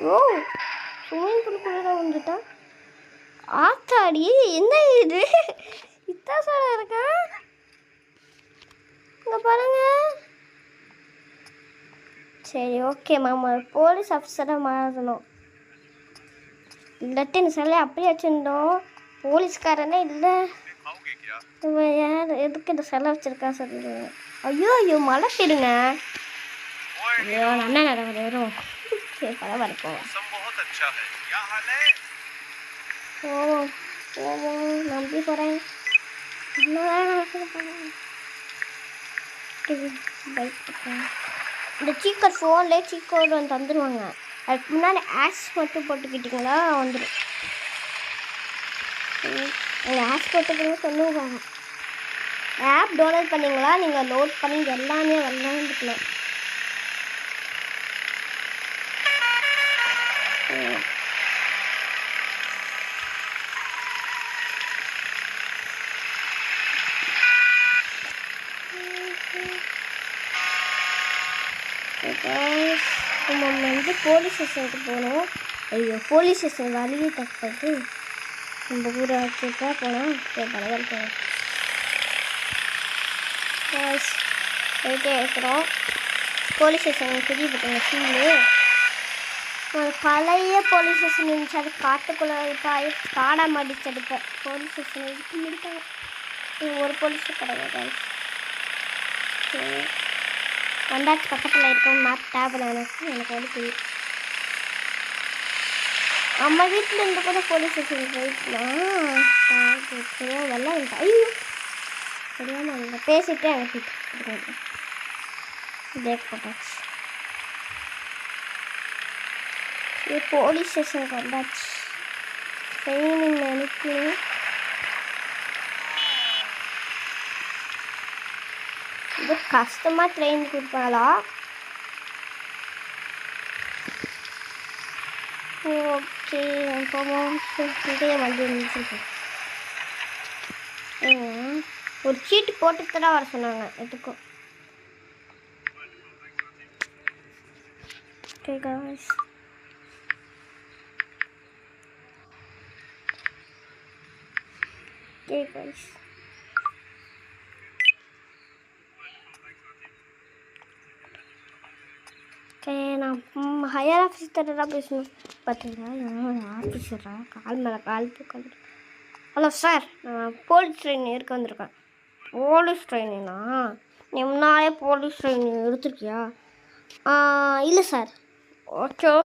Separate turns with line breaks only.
ஓ swimming பூலுக்குள்ளே வந்துட்டா. ஆத்தாடி என்ன இது இத்தாசோட இருக்கா இங்கே பாருங்க. சரி ஓகே மாமா போலீஸ் ஆஃபீஸராக மாறணும். இல்லாட்டி இந்த சிலையை அப்படியே வச்சுருந்தோம். போலீஸ்காரனே இல்லை. யார் எதுக்கு இந்த சிலை வச்சுருக்கா சொல்லுங்க. ஐயோ ஐயோ மழை பெய்யுங்க. ஐயோ நல்ல நேரம் வரும். சரி பரவாயில்ல போவோம் போவோம் போவோம். நம்பி போகிறேன். இந்த சீக்கர் ஃபோன்லேயே சீக்கோடு வந்து தந்துடுவாங்க. அதுக்கு முன்னாடி ஆப்ஸ் மட்டும் போட்டுக்கிட்டிங்களா வந்துடும். அந்த ஆப்ஸ் போட்டுக்கிட்டு சொல்லுவாங்க. ஆப் டவுன்லோட் பண்ணிங்களா நீங்கள் லோட் பண்ணி எல்லாமே விளாண்டுக்கலாம். நம்ம வந்து போலீஸ் ஸ்டேஷனுக்கு போகணும். ஐயோ போலீஸ் ஸ்டேஷன் வழியே தப்பது. நம்ம ஊரை வச்சுக்கா போனால் பரவாயில்ல போவோம். போயிட்டே இருக்கிறோம். போலீஸ் ஸ்டேஷன் பெரிய பட்டங்க சீலு. ஒரு பழைய போலீஸ் ஸ்டேஷன் இருந்துச்சு. அது காட்டுக்குள்ளே பாய் காடாக மடிச்செடுப்பேன். போலீஸ் ஸ்டேஷன் எடுத்து முடித்தாங்க. ஒரு போலீஸும் கிடையாது. வந்தாச்சு பக்கத்தில் இருக்கும். மேப் டேபில் எனக்கு வந்து தெரியும். நம்ம வீட்டில் இருந்து கூட போலீஸ் ஸ்டேஷன் போயிட்டுலாம் வெள்ளம் இல்லை. ஐயோ தெரியாமல் இல்லை பேசிகிட்டே அனுப்பிட்டு பிரேக் போட்டாச்சு. போலீஸ் ஸ்டேஷனுக்கு வந்தாச்சு. ட்ரெயினிங் அனுப்பி இது கஷ்டமாக ட்ரெயின் கொடுப்பாங்களா? ஓகே போவோம். இதே வண்டி நிறுத்திருக்கேன். ஒரு சீட்டு போட்டுட்டு தான் வர சொன்னாங்க எதுக்கும். ஓகே காய்ஸ் ஓகே நான் ஹையர் ஆஃபீஸர் தான் பேசணும். பார்த்தீங்களா ஆஃபீஸரா கால் மேலே கால் தூக்கல். ஹலோ சார் நான் போலீஸ் ட்ரெயினிங் இருக்க வந்திருக்கேன். போலீஸ் ட்ரெயினிங்கா? நீ முன்னாலே போலீஸ் ட்ரெயினிங் எடுத்துருக்கியா? இல்லை சார். ஓகே